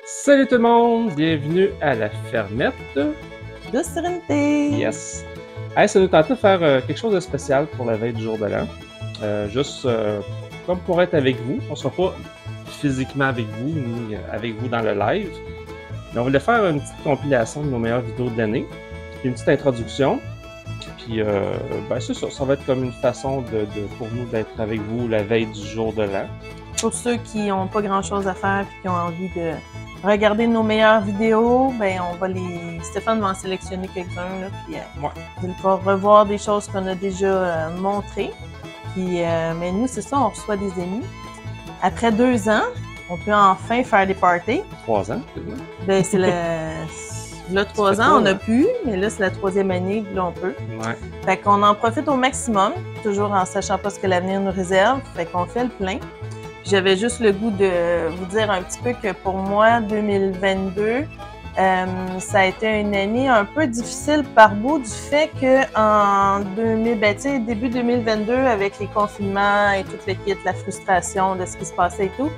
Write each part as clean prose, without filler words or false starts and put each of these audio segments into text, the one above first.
Salut tout le monde, bienvenue à la fermette. De sérénité. Yes. Hey, ça nous tente de faire quelque chose de spécial pour la veille du jour de l'an. Juste comme pour être avec vous. On ne sera pas physiquement avec vous, ni avec vous dans le live. Mais on voulait faire une petite compilation de nos meilleures vidéos de l'année. Puis une petite introduction. Puis ben c'est ça, ça va être comme une façon pour nous d'être avec vous la veille du jour de l'an. Pour ceux qui n'ont pas grand-chose à faire et qui ont envie de regarder nos meilleures vidéos, ben on va Stéphane va en sélectionner quelques-uns, puis vous allez pouvoir revoir des choses qu'on a déjà montrées. Puis, mais nous, c'est ça, on reçoit des amis. Après 2 ans, on peut enfin faire des parties. 3 ans, ben, c'est là, 3 ans, on n'a pu, mais là, c'est la 3e année, là, on peut. Ouais. Fait qu'on en profite au maximum, toujours en sachant pas ce que l'avenir nous réserve. Fait qu'on fait le plein. J'avais juste le goût de vous dire un petit peu que pour moi, 2022, ça a été une année un peu difficile par bout du fait que début 2022, avec les confinements et tout le kit, la frustration de ce qui se passait et tout,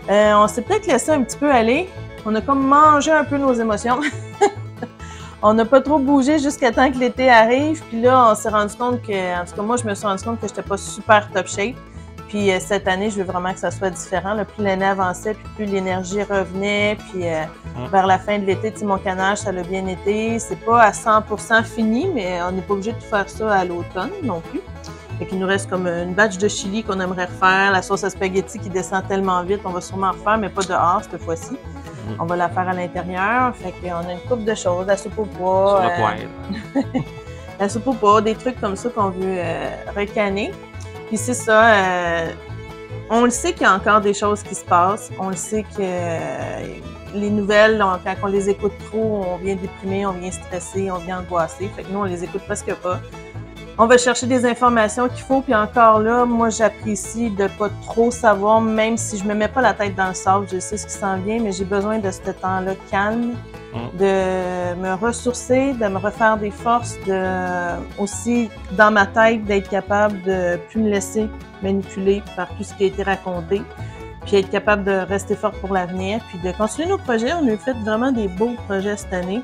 on s'est peut-être laissé un petit peu aller. On a comme mangé un peu nos émotions. On n'a pas trop bougé jusqu'à temps que l'été arrive. Puis là, on s'est rendu compte que, en tout cas, moi, je me suis rendu compte que j'étais pas super top shape. Puis cette année, je veux vraiment que ça soit différent. Là, plus l'année avançait, puis plus l'énergie revenait. Puis vers la fin de l'été, tu sais, mon canage, ça l'a bien été. C'est pas à 100% fini, mais on n'est pas obligé de faire ça à l'automne non plus. Fait qu'il nous reste comme une batch de chili qu'on aimerait refaire. La sauce à spaghetti qui descend tellement vite, on va sûrement refaire, mais pas dehors cette fois-ci. On va la faire à l'intérieur. Fait qu'on a une couple de choses. La soupe au pois. Sur le poêle. La soupe au pois, des trucs comme ça qu'on veut recanner. Puis c'est ça, on le sait qu'il y a encore des choses qui se passent. On le sait que les nouvelles, quand on les écoute trop, on vient déprimer, on vient stresser, on vient angoisser. Fait que nous, on les écoute presque pas. On va chercher des informations qu'il faut. Puis encore là, moi, j'apprécie de pas trop savoir, même si je me mets pas la tête dans le sable, je sais ce qui s'en vient, mais j'ai besoin de ce temps-là calme, de me ressourcer, de me refaire des forces, aussi dans ma tête d'être capable de plus me laisser manipuler par tout ce qui a été raconté, puis être capable de rester forte pour l'avenir, puis de continuer nos projets. On a fait vraiment des beaux projets cette année.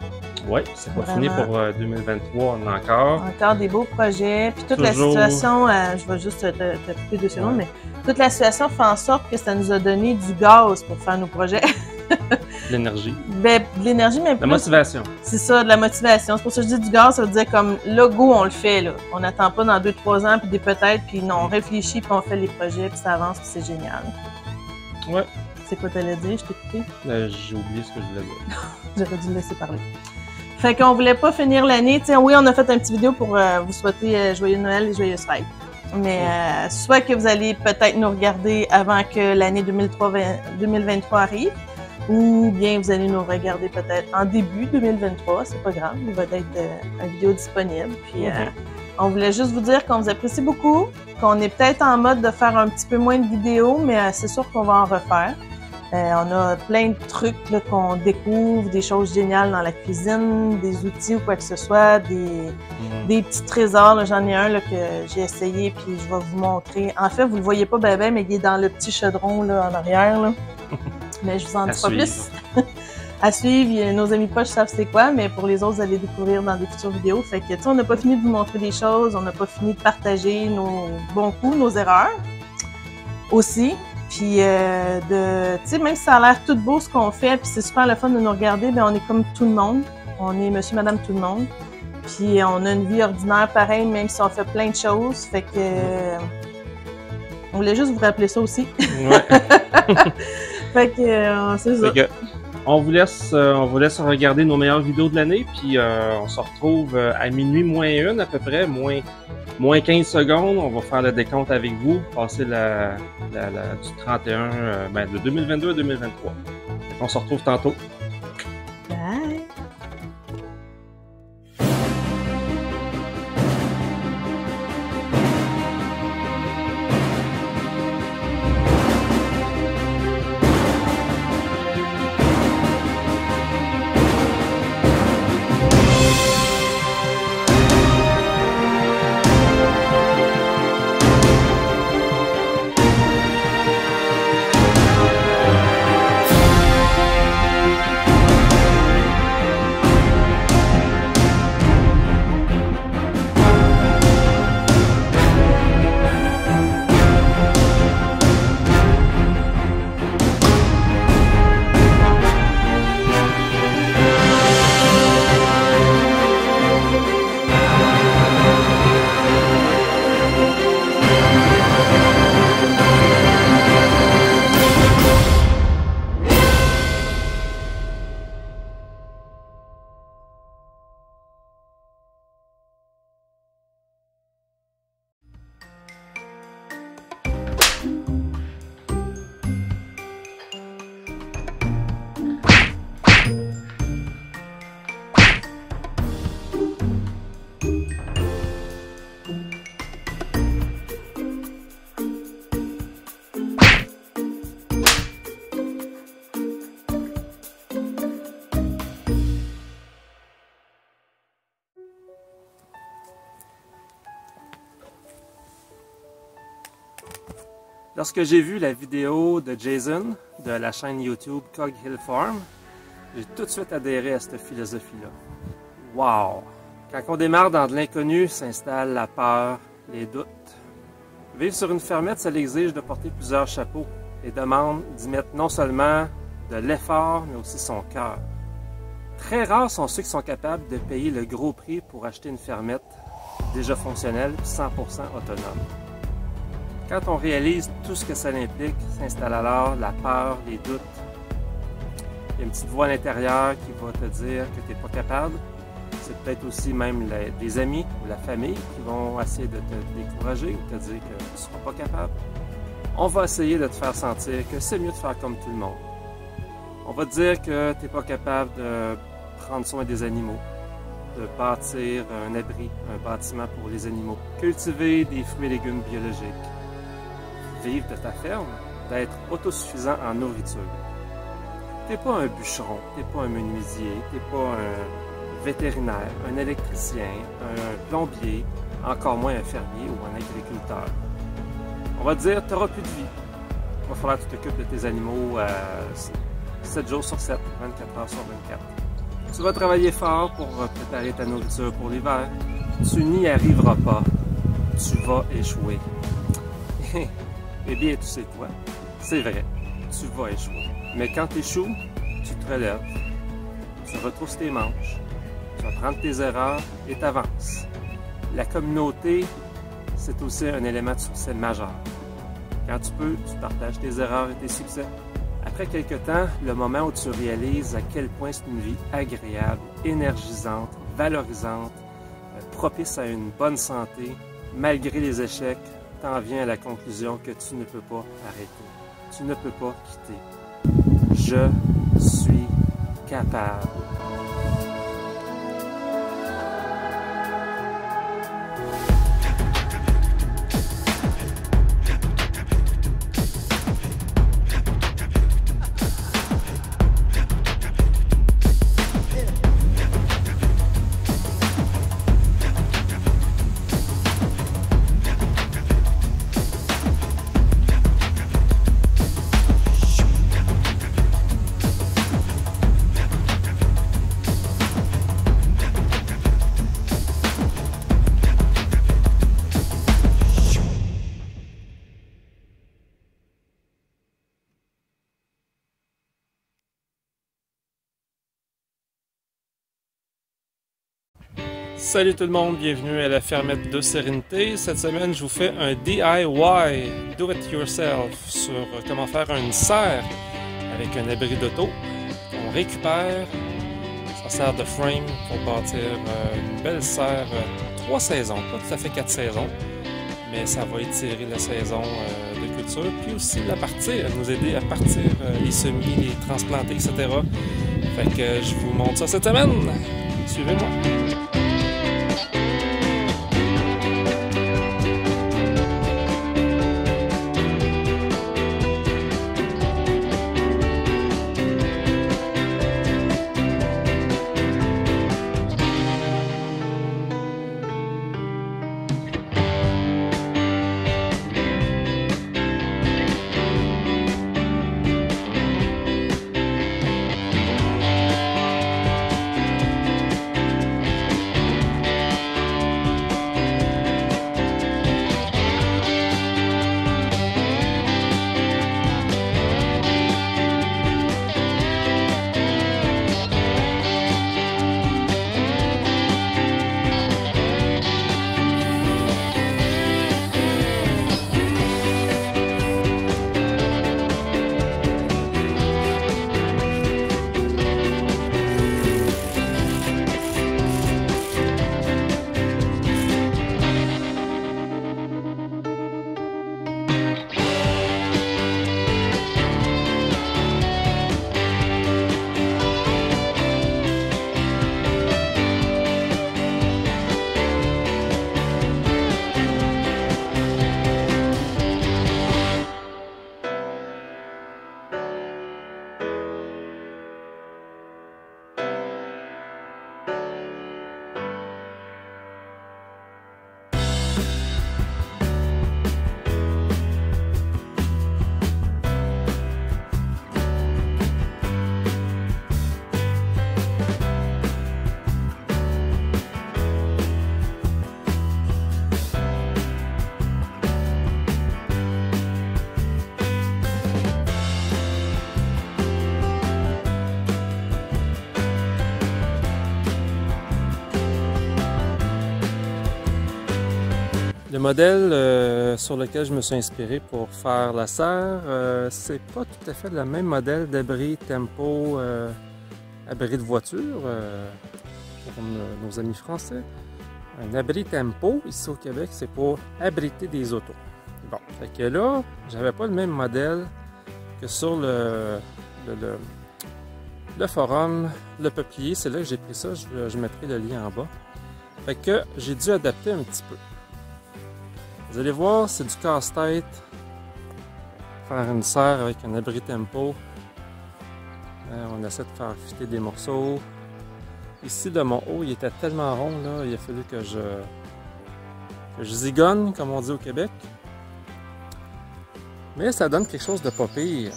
Oui, c'est pas fini pour 2023, on a encore. Encore des beaux projets. Puis toute la situation, je vais juste te couper 2 secondes, mais toute la situation fait en sorte que ça nous a donné du gaz pour faire nos projets. De l'énergie. Ben, de l'énergie, mais plus... La motivation. C'est ça, de la motivation. C'est pour ça que je dis du gaz, ça veut dire comme, là, go, on le fait, là. On n'attend pas dans 2-3 ans, puis des peut-être, puis non, on réfléchit, puis on fait les projets, puis ça avance, puis c'est génial. Ouais. C'est quoi t'allais dire? Je t'ai coupé? J'ai oublié ce que je voulais dire. J'aurais dû me laisser parler. Fait qu'on voulait pas finir l'année. Tiens, oui, on a fait un petit vidéo pour vous souhaiter joyeux Noël et joyeuses fêtes. Mais soit que vous allez peut-être nous regarder avant que l'année 2023 arrive, ou bien vous allez nous regarder peut-être en début 2023, c'est pas grave, il va être une vidéo disponible. Puis on voulait juste vous dire qu'on vous apprécie beaucoup, qu'on est peut-être en mode de faire un petit peu moins de vidéos, mais c'est sûr qu'on va en refaire. On a plein de trucs qu'on découvre, des choses géniales dans la cuisine, des outils ou quoi que ce soit, des petits trésors. J'en ai un là, que j'ai essayé puis je vais vous montrer. En fait, vous le voyez pas ben, mais il est dans le petit chaudron là, en arrière. Là. Mais je vous en dis pas plus. À suivre, nos amis poches savent c'est quoi, mais pour les autres, vous allez découvrir dans des futures vidéos. Fait que, tu sais, on n'a pas fini de vous montrer des choses, on n'a pas fini de partager nos bons coups, nos erreurs aussi. Puis, tu sais, même si ça a l'air tout beau ce qu'on fait, puis c'est super le fun de nous regarder, bien, on est comme tout le monde. On est monsieur, madame, tout le monde. Puis, on a une vie ordinaire pareil, même si on fait plein de choses. Fait que, on voulait juste vous rappeler ça aussi. Ouais. Fait que, c'est ça. Fait que, on vous laisse regarder nos meilleures vidéos de l'année, puis on se retrouve à minuit moins 1 à peu près, moins 15 secondes. On va faire le décompte avec vous, passer du 31, de 2022 à 2023. On se retrouve tantôt. Bye! Lorsque j'ai vu la vidéo de Jason de la chaîne YouTube Cog Hill Farm, j'ai tout de suite adhéré à cette philosophie-là. Wow! Quand on démarre dans de l'inconnu, s'installe la peur, les doutes. Vivre sur une fermette, ça l'exige de porter plusieurs chapeaux et demande d'y mettre non seulement de l'effort, mais aussi son cœur. Très rares sont ceux qui sont capables de payer le gros prix pour acheter une fermette déjà fonctionnelle, 100% autonome. Quand on réalise tout ce que ça implique, s'installe alors la peur, les doutes. Il y a une petite voix à l'intérieur qui va te dire que tu n'es pas capable. C'est peut-être aussi même des amis ou la famille qui vont essayer de te décourager ou te dire que tu ne seras pas capable. On va essayer de te faire sentir que c'est mieux de faire comme tout le monde. On va te dire que tu n'es pas capable de prendre soin des animaux, de bâtir un abri, un bâtiment pour les animaux, cultiver des fruits et légumes biologiques, vivre de ta ferme, d'être autosuffisant en nourriture. Tu n'es pas un bûcheron, tu n'es pas un menuisier, tu n'es pas un vétérinaire, un électricien, un plombier, encore moins un fermier ou un agriculteur. On va te dire, tu n'auras plus de vie. Il va falloir que tu t'occupes de tes animaux 7 jours sur 7, 24 heures sur 24. Tu vas travailler fort pour préparer ta nourriture pour l'hiver. Tu n'y arriveras pas. Tu vas échouer. Eh bien, tu sais quoi? C'est vrai, tu vas échouer. Mais quand tu échoues, tu te relèves. Tu retrousses tes manches. Tu vas prendre tes erreurs et t'avances. La communauté, c'est aussi un élément de succès majeur. Quand tu peux, tu partages tes erreurs et tes succès. Après quelque temps, le moment où tu réalises à quel point c'est une vie agréable, énergisante, valorisante, propice à une bonne santé, malgré les échecs, t'en viens à la conclusion que tu ne peux pas arrêter. Tu ne peux pas quitter. Je suis capable. Salut tout le monde, bienvenue à la fermette de Sérénité. Cette semaine, je vous fais un DIY, Do It Yourself, sur comment faire une serre avec un abri d'auto qu'on récupère. Ça sert de frame pour bâtir une belle serre 3 saisons, pas tout à fait 4 saisons, mais ça va étirer la saison de culture, puis aussi la partir, nous aider à partir les semis, les transplanter, etc. Fait que je vous montre ça cette semaine. Suivez-moi. Le modèle sur lequel je me suis inspiré pour faire la serre, c'est pas tout à fait le même modèle d'abri tempo, abri de voiture, pour nos amis français. Un abri tempo, ici au Québec, c'est pour abriter des autos. Bon, fait que là, j'avais pas le même modèle que sur le forum Le Peuplier. C'est là que j'ai pris ça, je mettrai le lien en bas. Fait que j'ai dû adapter un petit peu. Vous allez voir, c'est du casse-tête. Faire une serre avec un abri tempo. On essaie de faire fitter des morceaux. Ici, de mon haut, il était tellement rond, là, il a fallu que je zigonne, comme on dit au Québec. Mais ça donne quelque chose de pas pire.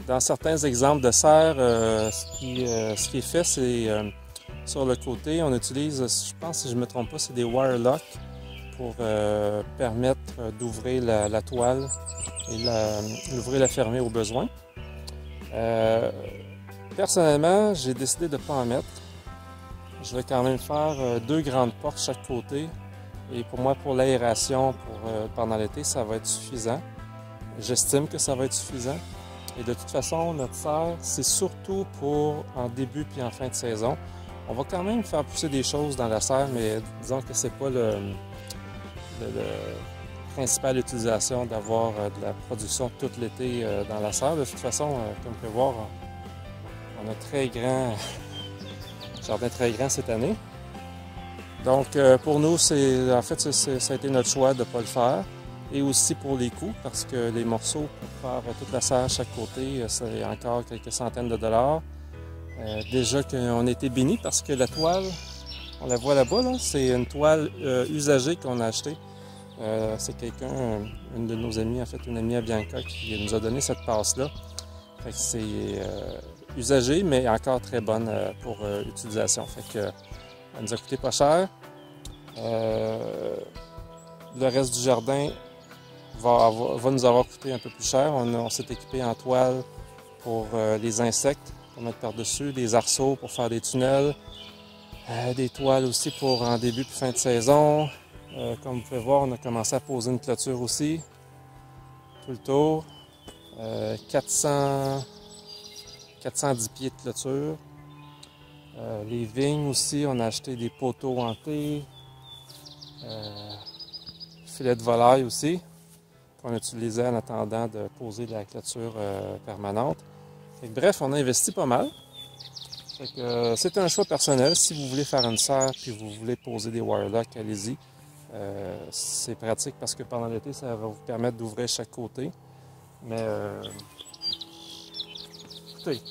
Dans certains exemples de serre, ce qui est fait, c'est sur le côté, on utilise, je pense, si je ne me trompe pas, c'est des wire lock pour permettre d'ouvrir la toile et l'ouvrir et la fermer au besoin. Personnellement, j'ai décidé de ne pas en mettre. Je vais quand même faire 2 grandes portes chaque côté. Et pour moi, pour l'aération pendant l'été, ça va être suffisant. J'estime que ça va être suffisant. Et de toute façon, notre serre, c'est surtout pour en début puis en fin de saison. On va quand même faire pousser des choses dans la serre, mais disons que c'est pas le principale utilisation d'avoir de la production tout l'été dans la serre. De toute façon, comme vous pouvez voir, on a très grand, jardin très grand cette année. Donc pour nous, ça a été notre choix de ne pas le faire. Et aussi pour les coûts, parce que les morceaux pour faire toute la serre à chaque côté, c'est encore quelques centaines de dollars. Déjà qu'on a été bénis parce que la toile, on la voit là-bas, là, c'est une toile usagée qu'on a achetée. C'est quelqu'un, une de nos amies, en fait une amie à Bianca, qui nous a donné cette passe-là. C'est usagé, mais encore très bonne pour utilisation. Fait que, elle nous a coûté pas cher. Le reste du jardin va nous avoir coûté un peu plus cher. On s'est équipé en toile pour les insectes, pour mettre par-dessus, des arceaux pour faire des tunnels, des toiles aussi pour en début et fin de saison. Comme vous pouvez voir, on a commencé à poser une clôture aussi, tout le tour. 410 pieds de clôture. Les vignes aussi, on a acheté des poteaux hantés, filets de volaille aussi, qu'on utilisait en attendant de poser la clôture permanente. Bref, on a investi pas mal. C'est un choix personnel. Si vous voulez faire une serre et vous voulez poser des wire lock, allez-y. C'est pratique parce que pendant l'été, ça va vous permettre d'ouvrir chaque côté. Mais écoutez,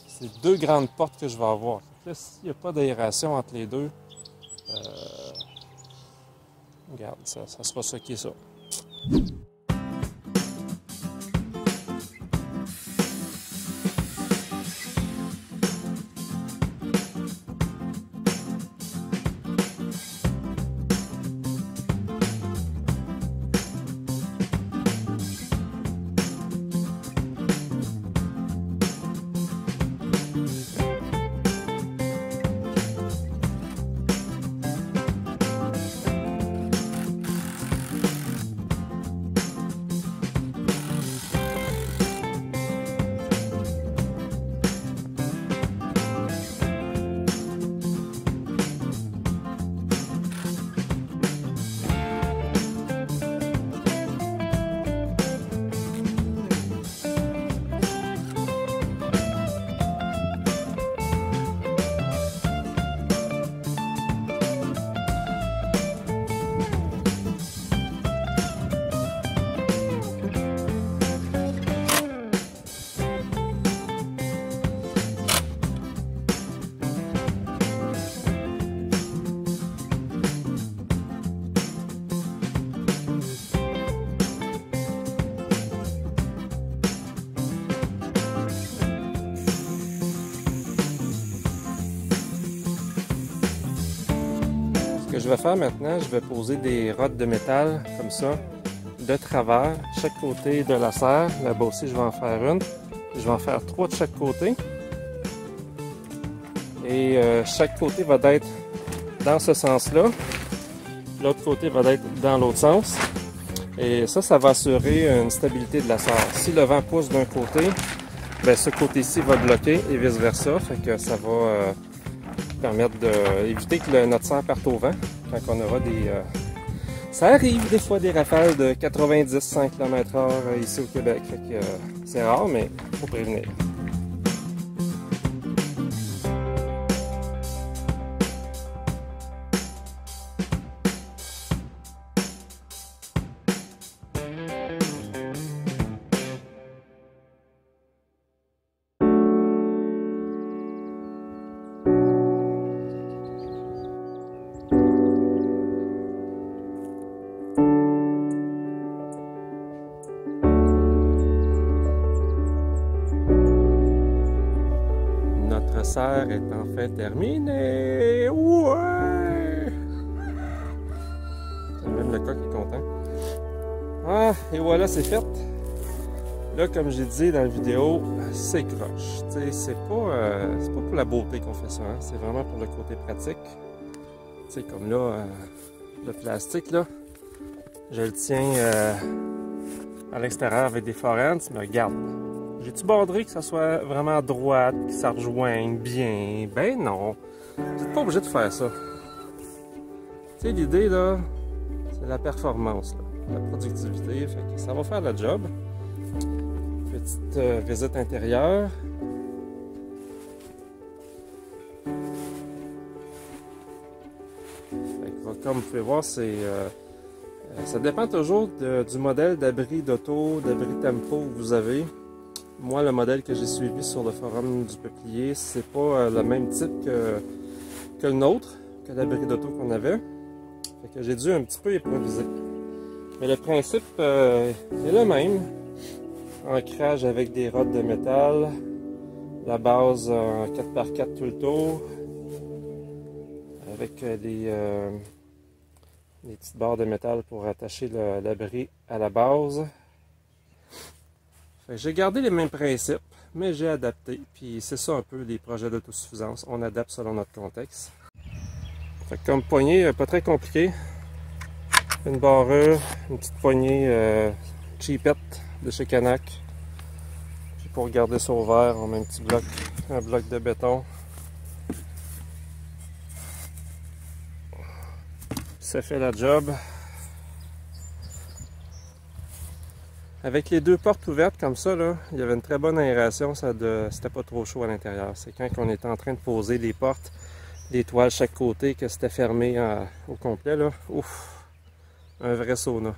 c'est 2 grandes portes que je vais avoir. S'il n'y a pas d'aération entre les deux, regarde, ça sera ça qui est ça. Ce que je vais faire maintenant, je vais poser des rods de métal comme ça, de travers, chaque côté de la serre. Là-bas aussi, je vais en faire une. Je vais en faire 3 de chaque côté. Et chaque côté va être dans ce sens-là. L'autre côté va être dans l'autre sens. Et ça va assurer une stabilité de la serre. Si le vent pousse d'un côté, ben ce côté-ci va bloquer et vice-versa. Fait que ça va permettre d'éviter que notre serre parte au vent quand on aura des... Ça arrive des fois des rafales de 90-100 km/h ici au Québec. Fait que c'est rare, mais il faut prévenir. Notre serre est enfin terminée! Ouais! Même le coq est content. Ah, et voilà, c'est fait. Là, comme j'ai dit dans la vidéo, c'est croche. C'est pas pour la beauté qu'on fait ça, hein? C'est vraiment pour le côté pratique. T'sais, comme là, le plastique, là, je le tiens à l'extérieur avec des forehands, mais regarde. J'ai-tu bordé que ça soit vraiment droite, que ça rejoigne bien? Ben non. Vous n'êtes pas obligé de faire ça. Tu sais, l'idée, là, c'est la performance, là, la productivité. Fait que ça va faire le job. Petite visite intérieure. Fait que, comme vous pouvez voir, c'est... ça dépend toujours du modèle d'abri d'auto, d'abri tempo que vous avez. Moi, le modèle que j'ai suivi sur le forum du Peuplier, c'est pas le même type que le nôtre, que l'abri d'auto qu'on avait. Fait que j'ai dû un petit peu improviser. Mais le principe est le même. Ancrage avec des rods de métal, la base en 4x4 tout le tour, avec des petites barres de métal pour attacher l'abri à la base. J'ai gardé les mêmes principes, mais j'ai adapté. Puis c'est ça un peu les projets d'autosuffisance. On adapte selon notre contexte. Fait que comme poignée, pas très compliqué. Une barrure, une petite poignée cheapette de chez Canac. Puis pour garder ça ouvert, on met un bloc de béton. Ça fait la job. Avec les deux portes ouvertes comme ça, là, il y avait une très bonne aération, c'était pas trop chaud à l'intérieur. C'est quand on était en train de poser les portes, les toiles chaque côté, que c'était fermé au complet, là. Ouf! Un vrai sauna.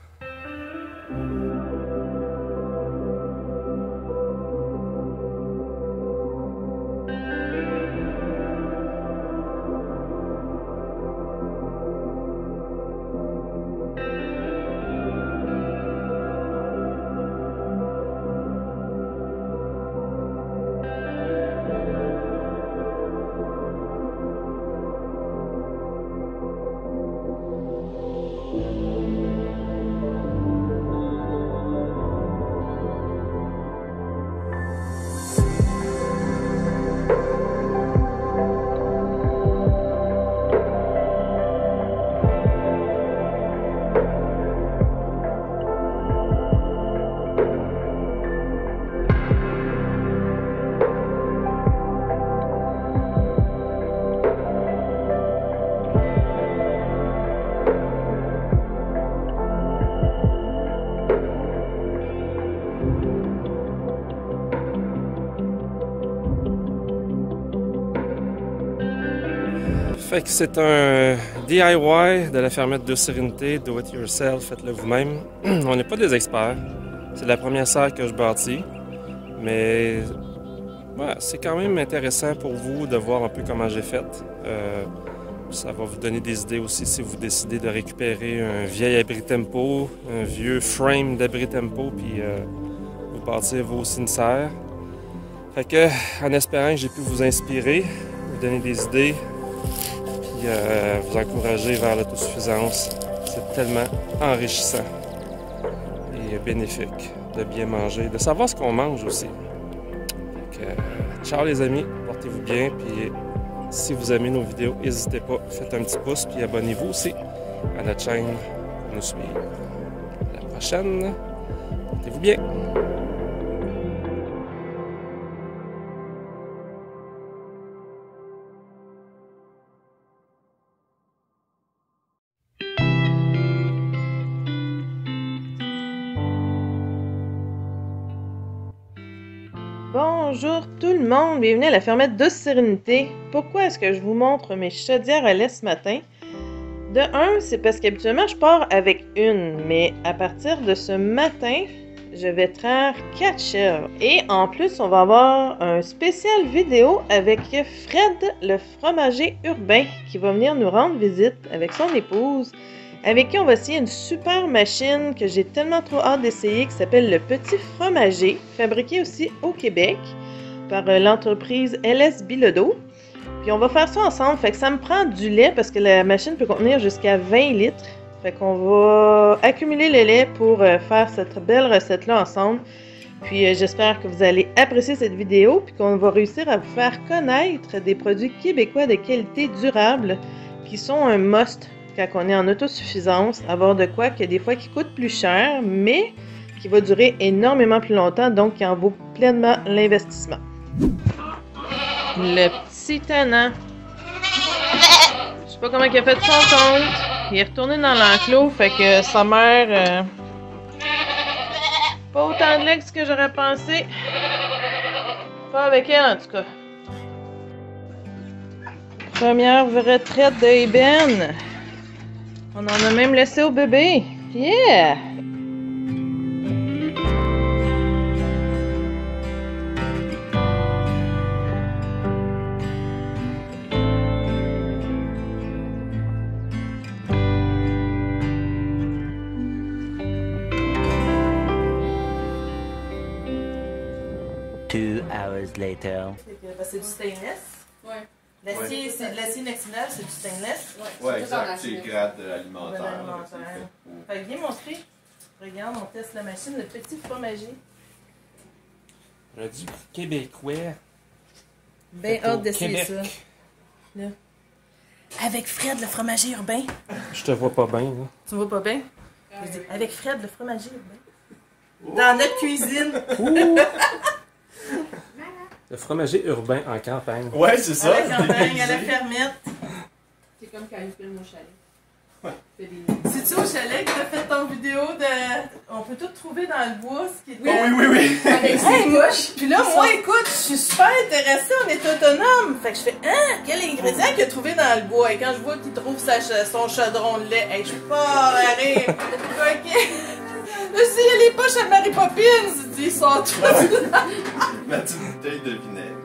Fait que c'est un DIY de la fermette de Sérénité, do it yourself, faites-le vous-même. On n'est pas des experts. C'est la première serre que je bâtis. Mais ouais, c'est quand même intéressant pour vous de voir un peu comment j'ai fait. Ça va vous donner des idées aussi si vous décidez de récupérer un vieil abri tempo, un vieux frame d'abri tempo, puis vous bâtir vous aussi une serre. Fait que, en espérant que j'ai pu vous inspirer, vous donner des idées, puis vous encourager vers l'autosuffisance. C'est tellement enrichissant et bénéfique de bien manger, de savoir ce qu'on mange aussi. Fait que, ciao les amis, portez-vous bien, puis Si vous aimez nos vidéos, n'hésitez pas, faites un petit pouce puis abonnez-vous aussi à notre chaîne pour nous suivre. À la prochaine, portez-vous bien! Bonjour tout le monde, bienvenue à la fermette Douce Sérénité. Pourquoi est-ce que je vous montre mes chaudières à lait ce matin? De un, c'est parce qu'habituellement je pars avec une, mais à partir de ce matin, je vais traire 4 chèvres. Et en plus, on va avoir un spécial vidéo avec Fred, le fromager urbain, qui va venir nous rendre visite avec son épouse, avec qui on va essayer une super machine que j'ai tellement trop hâte d'essayer, qui s'appelle le Petit Fromager, fabriqué aussi au Québec par l'entreprise LS Bilodeau. Puis on va faire ça ensemble, fait que ça me prend du lait parce que la machine peut contenir jusqu'à 20 litres. Fait qu'on va accumuler le lait pour faire cette belle recette-là ensemble. Puis j'espère que vous allez apprécier cette vidéo, puis qu'on va réussir à vous faire connaître des produits québécois de qualité durable qui sont un must quand on est en autosuffisance, avoir de quoi que des fois qui coûte plus cher, mais qui va durer énormément plus longtemps, donc qui en vaut pleinement l'investissement. Le petit tannant. Je sais pas comment il a fait son compte. Il est retourné dans l'enclos, fait que sa mère... pas autant de lait que ce que j'aurais pensé. Pas avec elle, en tout cas. Première retraite de Eben. On en a même laissé au bébé. Yeah! Two hours later. C'est du stainless. Ouais. L'acier, c'est de l'acier inoxydable, c'est du stainless. Ouais, Exact, c'est le grade alimentaire. Alimentaire. Fait que viens montrer. Regarde, on teste la machine, le Petit Fromager. Produit québécois. Ben Fait au hâte d'essayer Québec. ça. Là. Avec Fred, le fromager urbain. Je te vois pas bien, là. Tu me vois pas bien? Je dis, avec Fred, le fromager urbain. Dans notre cuisine. Le fromager urbain en campagne. Ouais, c'est ça. À la campagne, à la fermette. C'est comme quand il filme au chalet. Ouais. Fait des... C'est-tu au chalet que t'as fait ton vidéo de... On peut tout trouver dans le bois, ce qui est... Oh, oui. Avec ses Hey, moi, couches. puis là, moi, écoute, je suis super intéressée, on est autonome. Fait que je fais, hein, quel ingrédient qu'il a trouvé dans le bois? Et quand je vois qu'il trouve son chaudron de lait, hey, je suis pas à rire. OK. Là, si, il y a les poches à Mary Poppins. Ils sont tous là. Ma petite bouteille de vinaigre.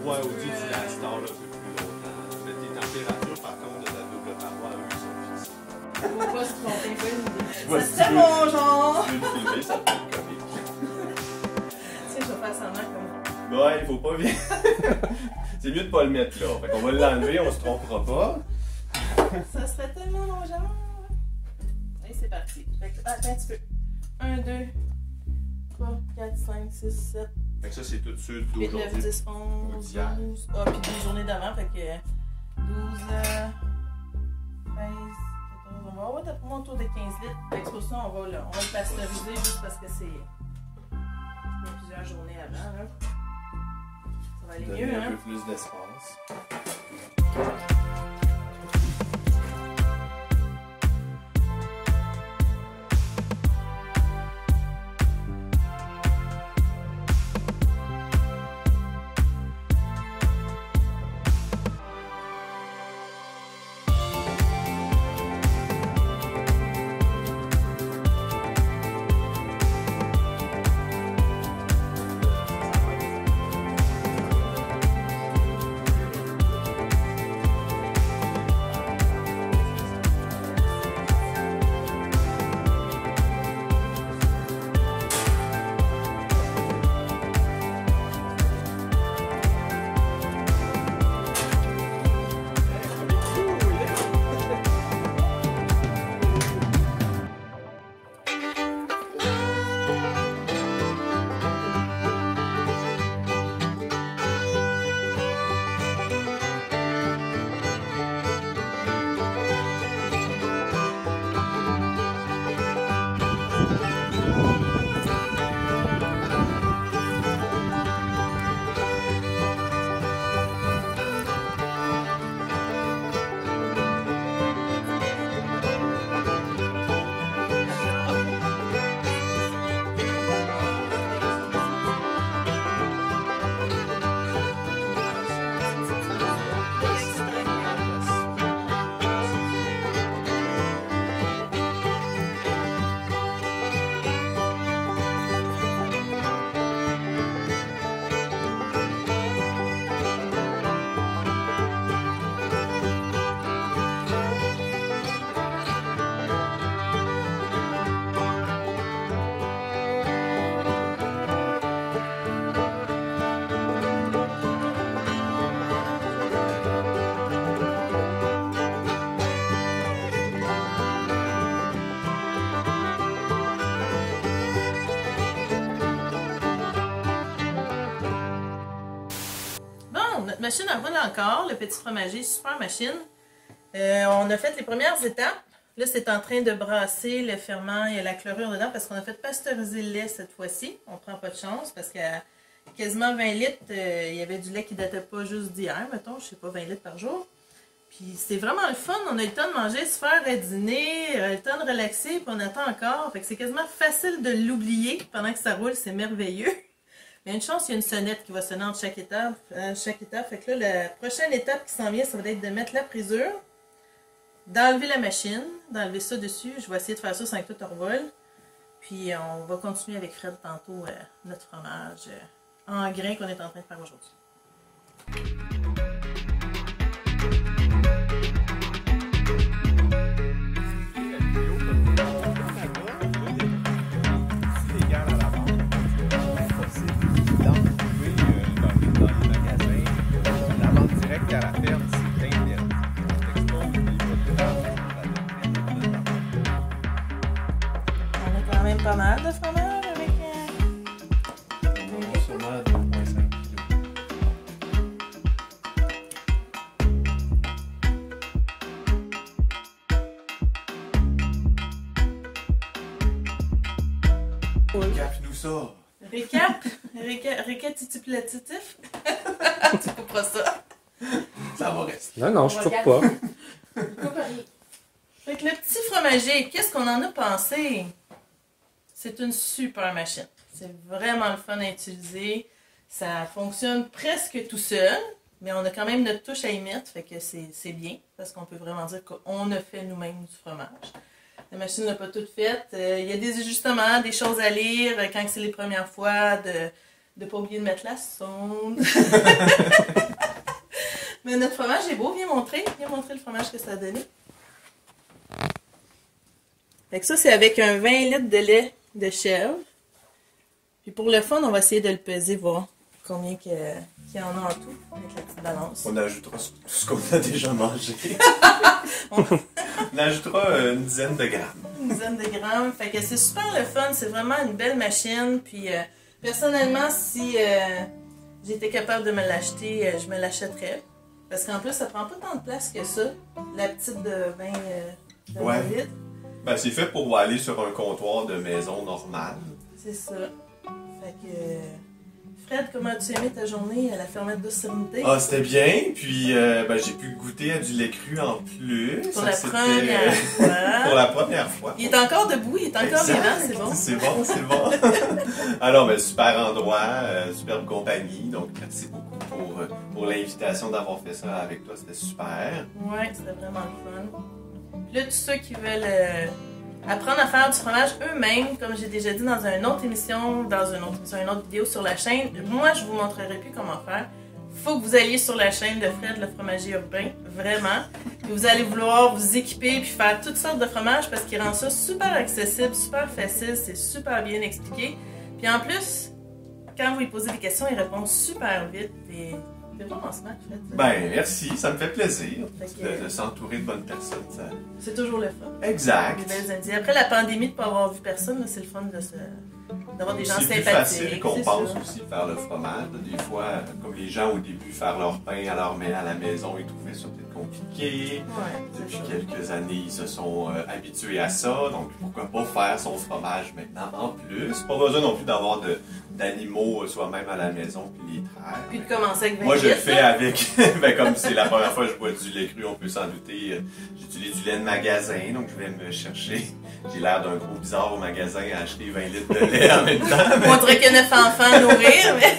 Ouais, au Dieu du Lastar, là, un peu plus longtemps. Mais tes températures, par contre, de la double paroi, eux, sont fixes. Faut pas se tromper, pas une idée. Ouais, Ça si serait tu veux- mon genre. Si tu veux le filmer, ça peut être comique. Tu sais, je vais faire semblant comme... Ouais, il faut pas bien. C'est mieux de pas le mettre là. Fait qu'on va l'enlever, on se trompera pas. Ça serait tellement mon genre. Et c'est parti. Fait que, attends un petit peu. 1, 2, 3, 4, 5, 6, 7, Fait que ça, c'est tout ceux 8, 9, d'aujourd'hui. 10, 11, d'hier. 12. Ah, puis 2 journées d'avant. Fait que 12, 13, 14. On va avoir mon tour de 15 litres. Fait que c'est pour ça, on va le pasteuriser juste parce que c'est. Il y a plusieurs journées avant. Là. Ça va aller Donner mieux, un hein? peu plus d'espace. machine en roule encore, le petit fromager, super machine. On a fait les premières étapes. Là, c'est en train de brasser le ferment et la chlorure dedans parce qu'on a fait pasteuriser le lait cette fois-ci. On prend pas de chance parce qu'à quasiment 20 litres, il y avait du lait qui datait pas juste d'hier, mettons, je sais pas, 20 litres par jour. Puis c'est vraiment le fun, on a eu le temps de manger, se faire à dîner, le temps de relaxer, puis on attend encore. Fait que c'est quasiment facile de l'oublier pendant que ça roule, c'est merveilleux. Mais une chance, il y a une sonnette qui va sonner entre chaque étape. Fait que là, la prochaine étape qui s'en vient, ça va être de mettre la prisure, d'enlever la machine, d'enlever ça dessus. Je vais essayer de faire ça sans que tout revole. Puis on va continuer avec Fred tantôt notre fromage en grains qu'on est en train de faire aujourd'hui. À la ferme, c'est plein d'aide. On a quand même pas mal de fromage avec... On a sûrement 2,5 kg. Cap-nous ça. Récapitulatif. Tu couperas ça. Ça va rester. Non, je coupe pas. Fait que le petit fromager, qu'est-ce qu'on en a pensé? C'est une super machine. C'est vraiment le fun à utiliser. Ça fonctionne presque tout seul, mais on a quand même notre touche à y mettre, fait que c'est bien, parce qu'on peut vraiment dire qu'on a fait nous-mêmes du fromage. La machine n'a pas tout fait. Il y a des ajustements, des choses à lire quand c'est les premières fois, de ne pas oublier de mettre la sonde. Mais notre fromage est beau, viens montrer le fromage que ça a donné. Fait que ça, c'est avec un 20 litres de lait de chèvre. Puis pour le fun, on va essayer de le peser, voir combien qu'il y en a en tout, avec la petite balance. On ajoutera ce qu'on a déjà mangé. On ajoutera une dizaine de grammes. Une dizaine de grammes. Fait que c'est super le fun, c'est vraiment une belle machine. Puis personnellement, si j'étais capable de me l'acheter, je me l'achèterais. Parce qu'en plus, ça prend pas tant de place que ça, la petite de 20 litres. Ben, c'est fait pour aller sur un comptoir de maison normale. C'est ça. Fait que... Fred, comment as-tu aimé ta journée à la fermette de Sérénité? Ah, c'était bien. Puis, ben, j'ai pu goûter à du lait cru en plus. Pour la première fois. Pour la première fois. Il est encore debout, il est encore vivant, c'est bon. C'est bon, c'est bon. Alors, ben, super endroit, superbe compagnie. Donc, merci beaucoup pour l'invitation d'avoir fait ça avec toi. C'était super. Ouais, c'était vraiment le fun. Puis là, tous ceux qui veulent apprendre à faire du fromage eux-mêmes, comme j'ai déjà dit dans une autre émission, une autre vidéo sur la chaîne, moi, je vous montrerai plus comment faire. Faut que vous alliez sur la chaîne de Fred, le fromager urbain, vraiment. Puis vous allez vouloir vous équiper puis faire toutes sortes de fromages parce qu'il rend ça super accessible, super facile, c'est super bien expliqué. Puis en plus, quand vous lui posez des questions, il répond super vite et c'est vraiment smart, Fred. Ben, merci, ça me fait plaisir de s'entourer de bonnes personnes. Ça... C'est toujours le fun. Exact. Des belles indices. Après la pandémie, de ne pas avoir vu personne, c'est le fun d'avoir des gens sympathiques. C'est plus facile qu'on pense aussi de faire le fromage. Des fois, comme les gens au début, faire leur pain à la maison, ils trouvaient ça peut-être compliqué. Ouais, depuis quelques années, ils se sont habitués à ça. Donc, pourquoi pas faire son fromage maintenant en plus? Pas besoin non plus d'avoir d'animaux soi-même à la maison puis les traire. Puis de commencer avec 20 Moi, je le litres, fais avec... ben, comme c'est la première fois que je bois du lait cru, on peut s'en douter. J'utilise du lait de magasin, donc je vais me chercher... J'ai l'air d'un gros bizarre au magasin à acheter 20 litres de lait en même temps. Mais... On dirait qu'il y a 9 enfants à nourrir, mais...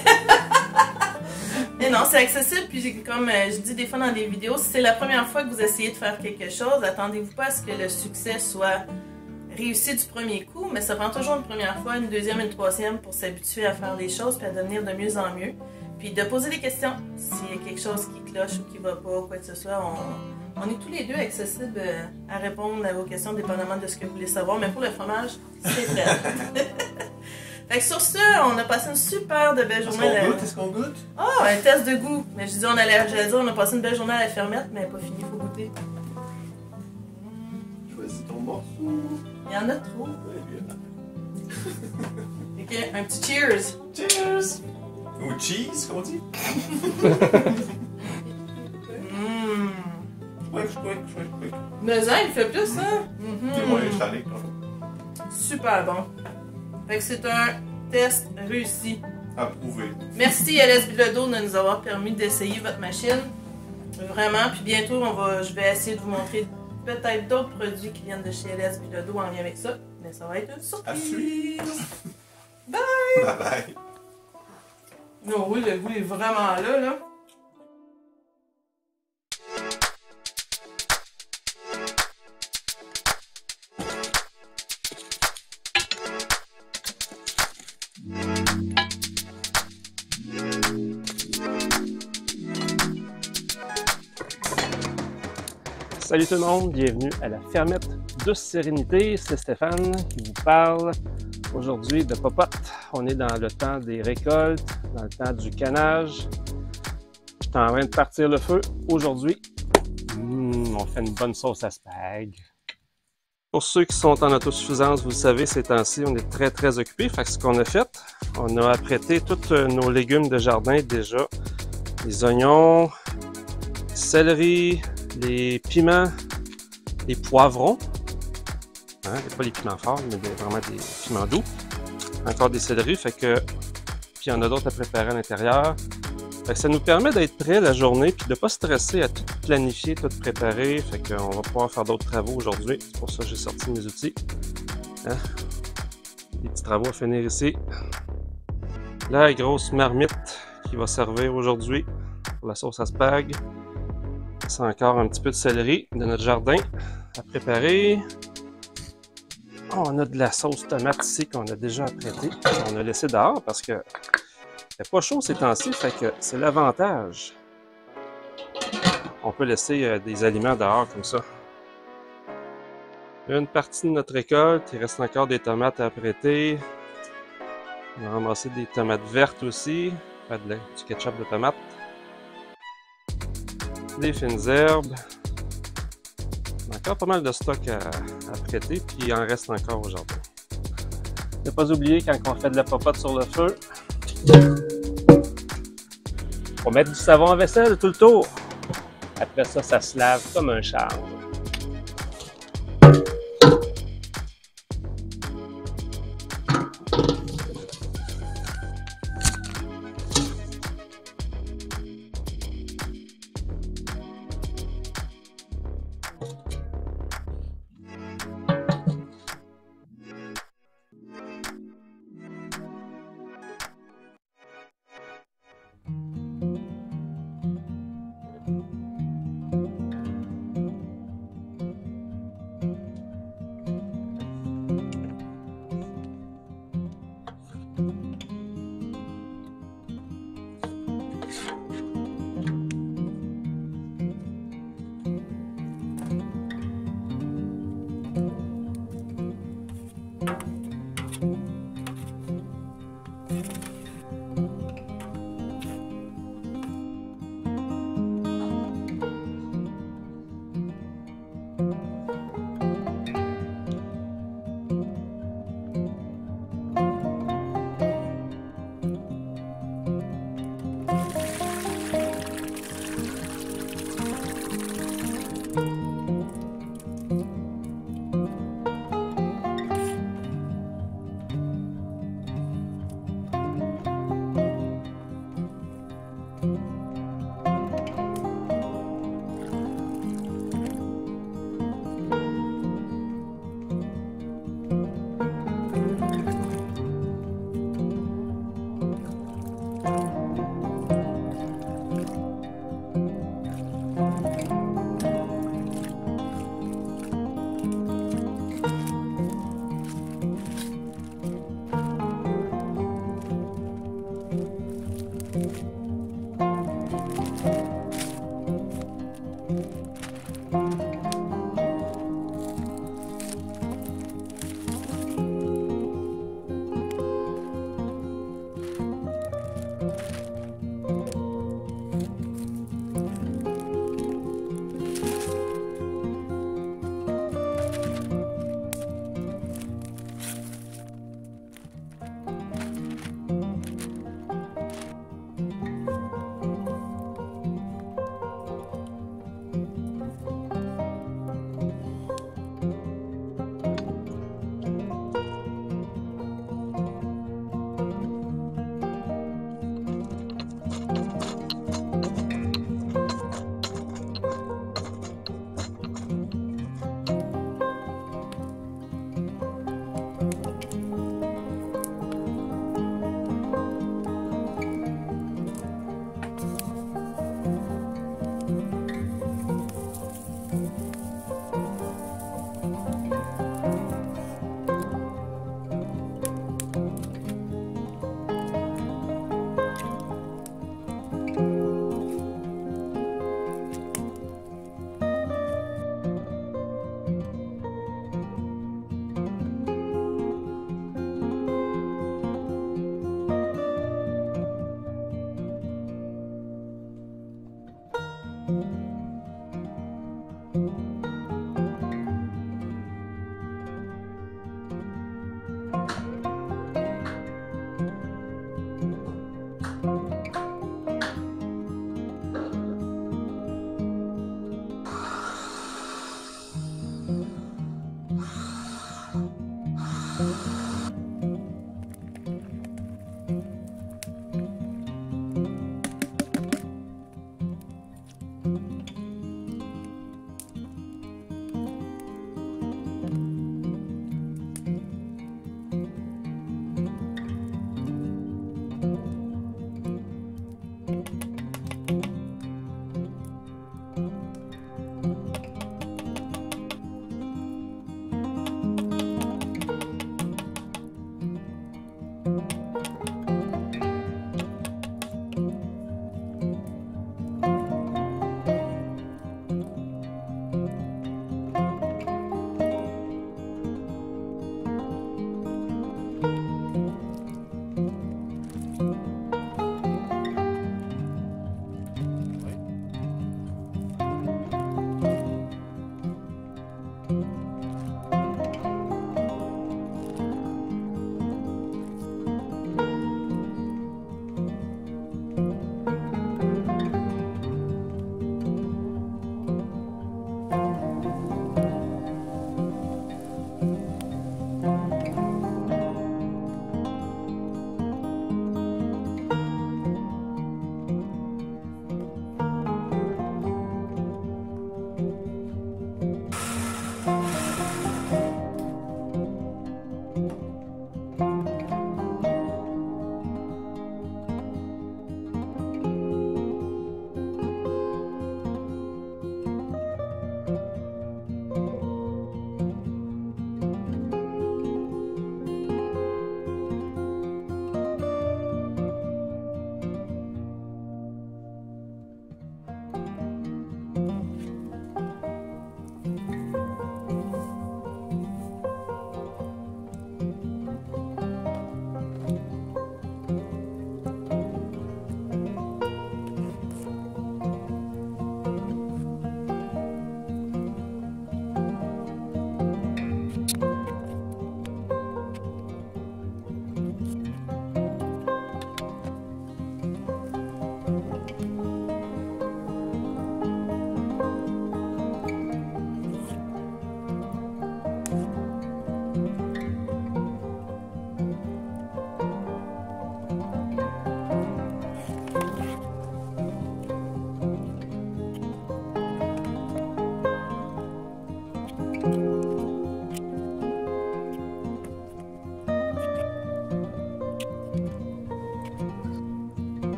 Mais non, c'est accessible, puis comme je dis des fois dans des vidéos, si c'est la première fois que vous essayez de faire quelque chose, attendez-vous pas à ce que le succès soit réussi du premier coup, mais ça prend toujours une première fois, une deuxième, une troisième pour s'habituer à faire des choses, puis à devenir de mieux en mieux. Puis de poser des questions, s'il y a quelque chose qui cloche ou qui va pas, ou quoi que ce soit, on est tous les deux accessibles à répondre à vos questions, dépendamment de ce que vous voulez savoir, mais pour le fromage, c'est prêt. Fait que sur ce, on a passé une super de belle journée. Est-ce qu'on goûte? Oh, un test de goût. Mais je dis, j'allais dire, on a passé une belle journée à la fermette, mais pas fini, il faut goûter. Choisis ton morceau. Il y en a trop. Ok, un petit cheers. Cheers! Ou cheese, qu'on dit? Mais ça, il fait plus, hein? Ouais, je t'en ai. Super bon. Fait que c'est un test réussi. Approuvé. Merci LS Bilodeau de nous avoir permis d'essayer votre machine. Vraiment. Puis bientôt, je vais essayer de vous montrer peut-être d'autres produits qui viennent de chez LS Bilodeau en lien avec ça. Mais ça va être une surprise. À suivre. Bye! Bye bye. Non, oui, le goût est vraiment là. Salut tout le monde, bienvenue à la fermette de Sérénité. C'est Stéphane qui vous parle aujourd'hui de popote. On est dans le temps des récoltes, dans le temps du canage. Je suis en train de partir le feu aujourd'hui. On fait une bonne sauce à spag. Pour ceux qui sont en autosuffisance, vous le savez, ces temps-ci, on est très occupés. Fait que ce qu'on a fait, on a apprêté tous nos légumes de jardin déjà. Les oignons, céleri, les piments, les poivrons, hein, pas les piments forts, mais vraiment des piments doux, encore des céleris, fait que, puis il y en a d'autres à préparer à l'intérieur. Fait que ça nous permet d'être prêts la journée, puis de ne pas stresser à tout planifier, tout préparer, fait qu'on va pouvoir faire d'autres travaux aujourd'hui, c'est pour ça que j'ai sorti mes outils. Hein? Des petits travaux à finir ici. La grosse marmite qui va servir aujourd'hui pour la sauce à spag. C'est encore un petit peu de céleri de notre jardin à préparer. On a de la sauce tomate ici qu'on a déjà apprêtée. On a laissé dehors parce que c'est pas chaud ces temps-ci, fait que c'est l'avantage. On peut laisser des aliments dehors comme ça. Une partie de notre récolte, il reste encore des tomates à apprêter. On a ramassé des tomates vertes aussi, pas du ketchup de tomate. Des fines herbes. On a encore pas mal de stock à prêter, puis il en reste encore aujourd'hui. Ne pas oublier, quand on fait de la popote sur le feu, faut mettre du savon à vaisselle tout le tour. Après ça, ça se lave comme un charme.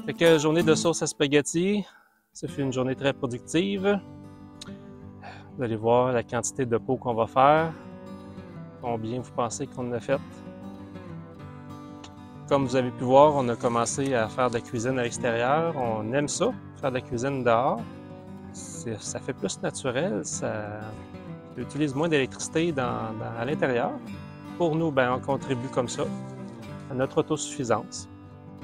Fait que journée de sauce à spaghetti, ça fait une journée très productive. Vous allez voir la quantité de pots qu'on va faire. Combien vous pensez qu'on a fait? Comme vous avez pu voir, on a commencé à faire de la cuisine à l'extérieur. On aime ça, faire de la cuisine dehors. Ça fait plus naturel, ça utilise moins d'électricité à l'intérieur. Pour nous, ben, on contribue comme ça à notre autosuffisance.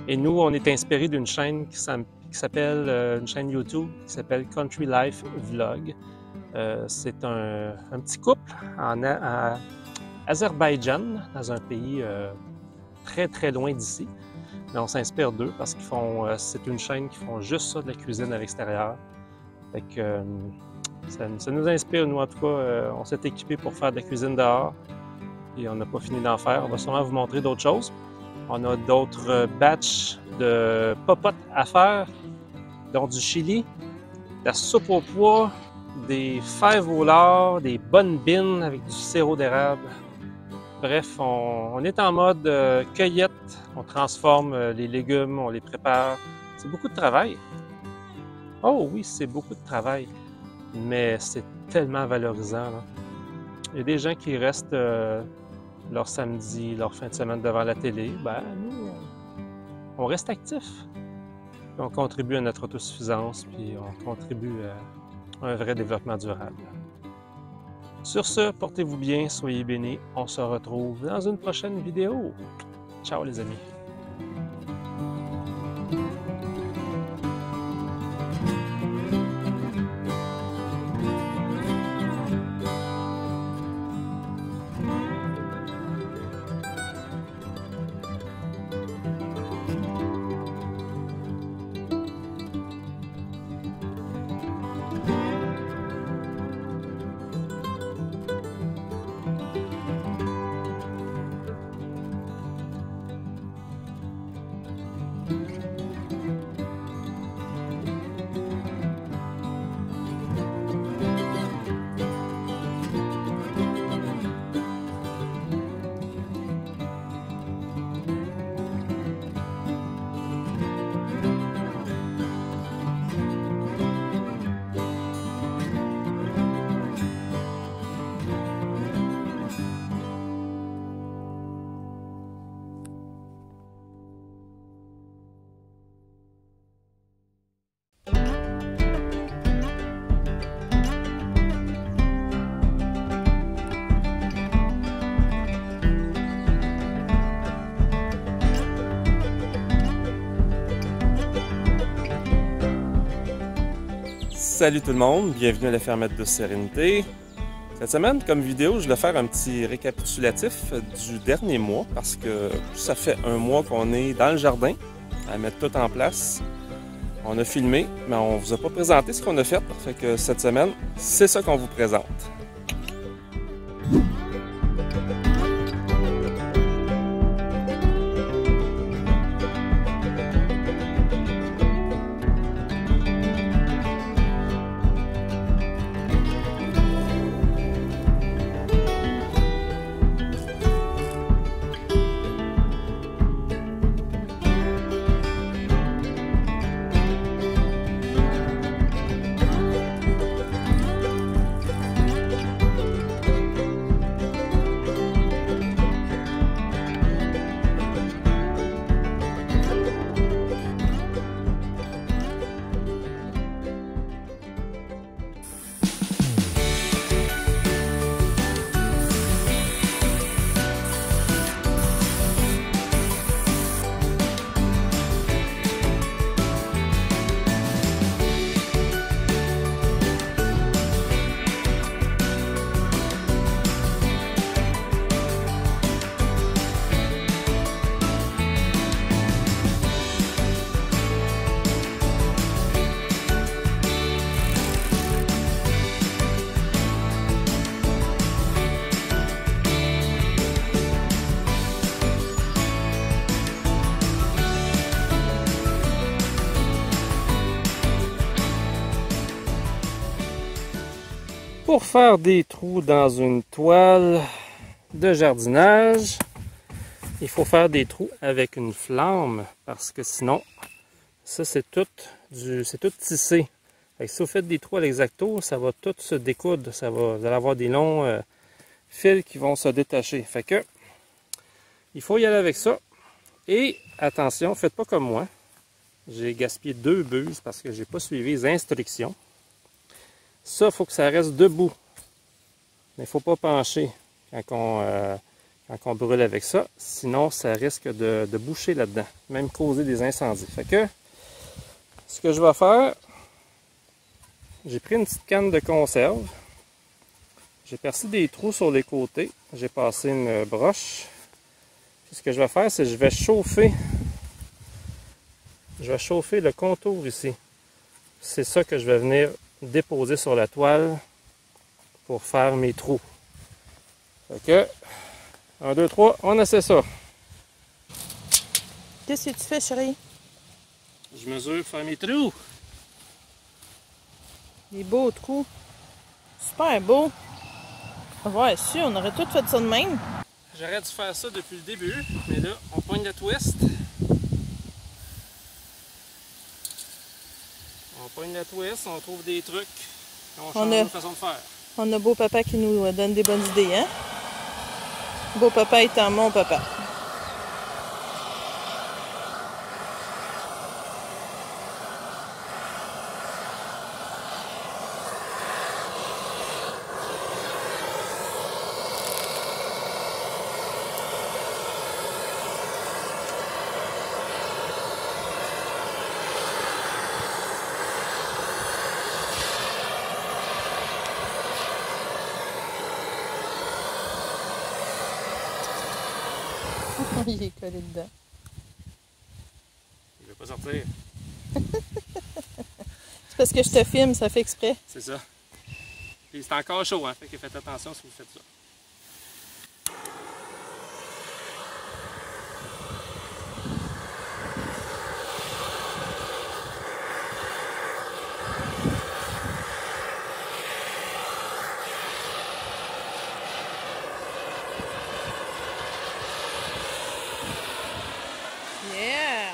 Et nous, on est inspiré d'une chaîne qui s'appelle, une chaîne YouTube qui s'appelle Country Life Vlog. C'est un petit couple en Azerbaïdjan, dans un pays très très loin d'ici. Mais on s'inspire d'eux parce qu'ils font, c'est une chaîne qui font juste ça de la cuisine à l'extérieur. Fait que ça nous inspire, nous en tout cas, on s'est équipés pour faire de la cuisine dehors. Et on n'a pas fini d'en faire. On va sûrement vous montrer d'autres choses. On a d'autres batchs de popotes à faire, dont du chili, de la soupe au pois, des fèves au lard, des bonnes bines avec du sirop d'érable. Bref, on est en mode cueillette. On transforme les légumes, on les prépare. C'est beaucoup de travail. Oh oui, c'est beaucoup de travail, mais c'est tellement valorisant, là. Il y a des gens qui restent leur samedi, leur fin de semaine devant la télé. Ben, nous, on reste actifs. On contribue à notre autosuffisance, puis on contribue à un vrai développement durable. Sur ce, portez-vous bien, soyez bénis. On se retrouve dans une prochaine vidéo. Ciao les amis! Salut tout le monde, bienvenue à la fermette de Sérénité. Cette semaine, comme vidéo, je vais faire un petit récapitulatif du dernier mois parce que ça fait un mois qu'on est dans le jardin à mettre tout en place. On a filmé, mais on vous a pas présenté ce qu'on a fait. Fait que cette semaine, c'est ça qu'on vous présente. Pour faire des trous dans une toile de jardinage, il faut faire des trous avec une flamme parce que sinon Ça, c'est tout tissé. Fait que si vous faites des trous à l'exacto, ça va tout se découdre. Vous allez avoir des longs fils qui vont se détacher. Fait que, il faut y aller avec ça. Et attention, faites pas comme moi. J'ai gaspillé 2 buses parce que j'ai pas suivi les instructions. Ça, il faut que ça reste debout. Mais il ne faut pas pencher quand on brûle avec ça. Sinon, ça risque de boucher là-dedans. Même causer des incendies. Fait que, ce que je vais faire, j'ai pris une petite canne de conserve. J'ai percé des trous sur les côtés. J'ai passé une broche. Puis ce que je vais faire, c'est que je vais chauffer le contour ici. C'est ça que je vais venir déposer sur la toile pour faire mes trous. Fait que, 1, 2, 3, on essaie ça. Qu'est-ce que tu fais, chérie? Je mesure pour faire mes trous. Des beaux trous. Super beau. Ouais, si, on aurait tout fait ça de même. J'aurais dû faire ça depuis le début, mais là, on pogne le twist. On pogne le twist, on trouve des trucs. On change de façon de faire. On a beau papa qui nous donne des bonnes idées, hein? Beau papa étant mon papa. Il est collé dedans. Il veut pas sortir. C'est parce que je te filme, ça fait exprès. C'est ça. Puis c'est encore chaud, hein? Fait que faites attention si vous faites ça. Yeah!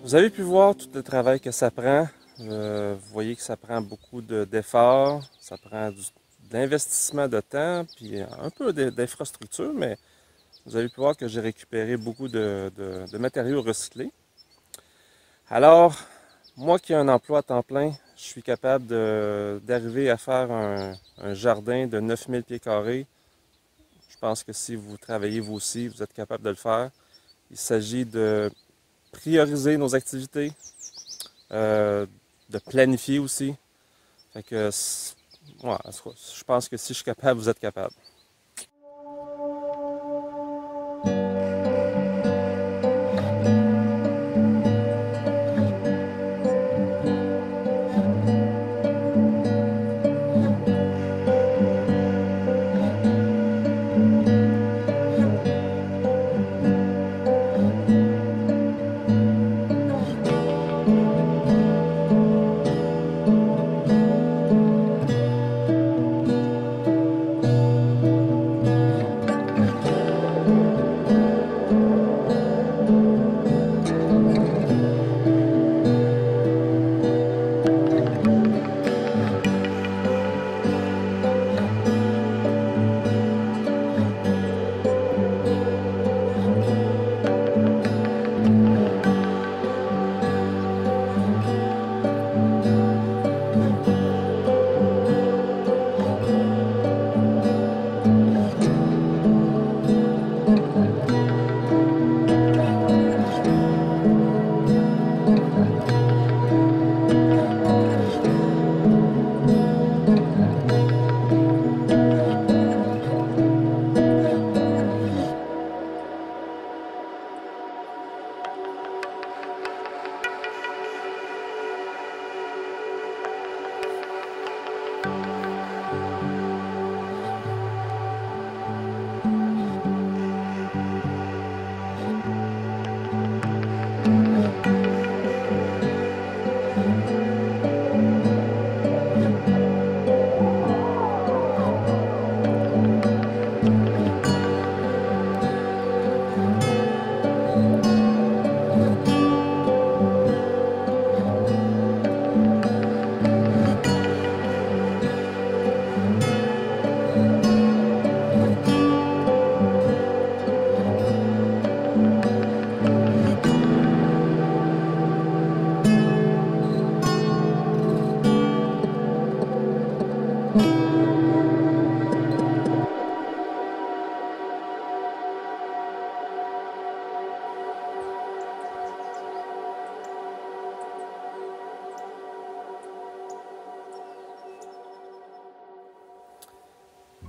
Vous avez pu voir tout le travail que ça prend. Vous voyez que ça prend beaucoup d'efforts, ça prend de l'investissement de temps, puis un peu d'infrastructure, mais vous avez pu voir que j'ai récupéré beaucoup de matériaux recyclés. Alors, moi qui ai un emploi à temps plein, je suis capable d'arriver à faire un jardin de 9000 pieds carrés. Je pense que si vous travaillez vous aussi, vous êtes capable de le faire. Il s'agit de prioriser nos activités, de planifier aussi. Fait que, ouais, je pense que si je suis capable, vous êtes capable.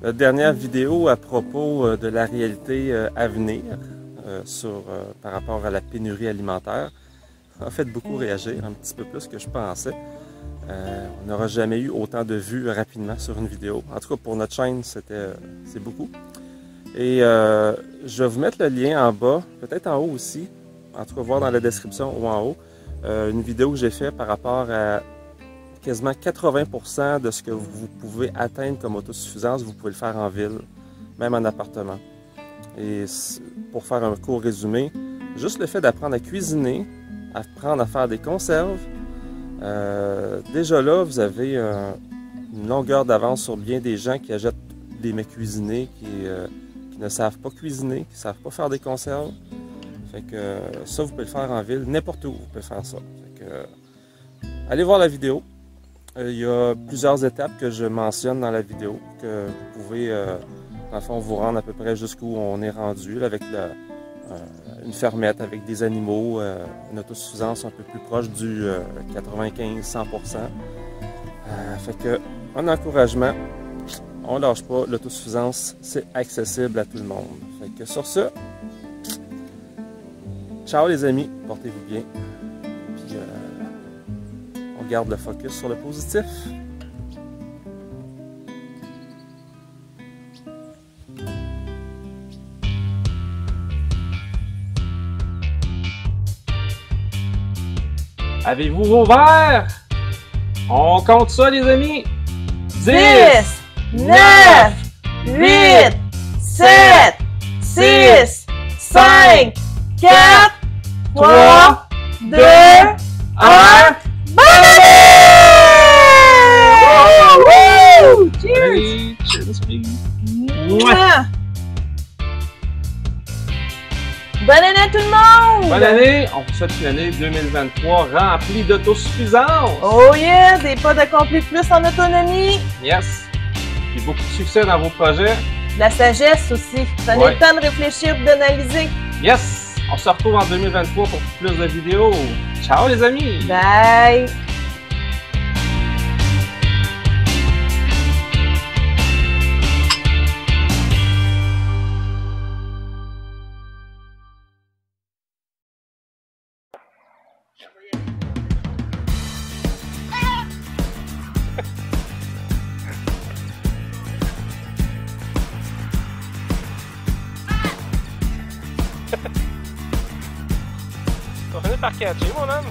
La dernière vidéo à propos de la réalité à venir par rapport à la pénurie alimentaire a fait beaucoup réagir, un petit peu plus que je pensais. On n'aura jamais eu autant de vues rapidement sur une vidéo. En tout cas, pour notre chaîne, c'est beaucoup. Et je vais vous mettre le lien en bas, peut-être en haut aussi, en tout cas voir dans la description ou en haut, une vidéo que j'ai faite par rapport à quasiment 80% de ce que vous pouvez atteindre comme autosuffisance, vous pouvez le faire en ville, même en appartement. Et pour faire un court résumé, juste le fait d'apprendre à cuisiner, apprendre à faire des conserves, déjà là, vous avez une longueur d'avance sur bien des gens qui achètent des mets cuisinés, qui ne savent pas cuisiner, qui ne savent pas faire des conserves. Fait que ça, vous pouvez le faire en ville, n'importe où, vous pouvez faire ça. Fait que, allez voir la vidéo. Il y a plusieurs étapes que je mentionne dans la vidéo, que vous pouvez, dans le fond, vous rendre à peu près jusqu'où on est rendu, là, avec une fermette, avec des animaux, une autosuffisance un peu plus proche du 95-100%. Fait que, un encouragement, on lâche pas, l'autosuffisance, c'est accessible à tout le monde. Fait que sur ça, ciao les amis, portez-vous bien. Puis, on garde le focus sur le positif. Avez-vous vos verres? On compte ça les amis! 10, 9, 8, 7, 6, 5, 4, 3, 2, 1. Bonne année! Cheers! Allez, cheers, filles. Mouah! Bonne année à tout le monde! Bonne année! On vous souhaite une année 2023 remplie d'autosuffisance! Oh yeah! Des pas d'accompli plus en autonomie! Yes! Et beaucoup de succès dans vos projets. De la sagesse aussi. Prenez Ouais. le temps de réfléchir et d'analyser. Yes! On se retrouve en 2023 pour plus de vidéos. Ciao les amis! Bye! On finit par catcher, mon homme!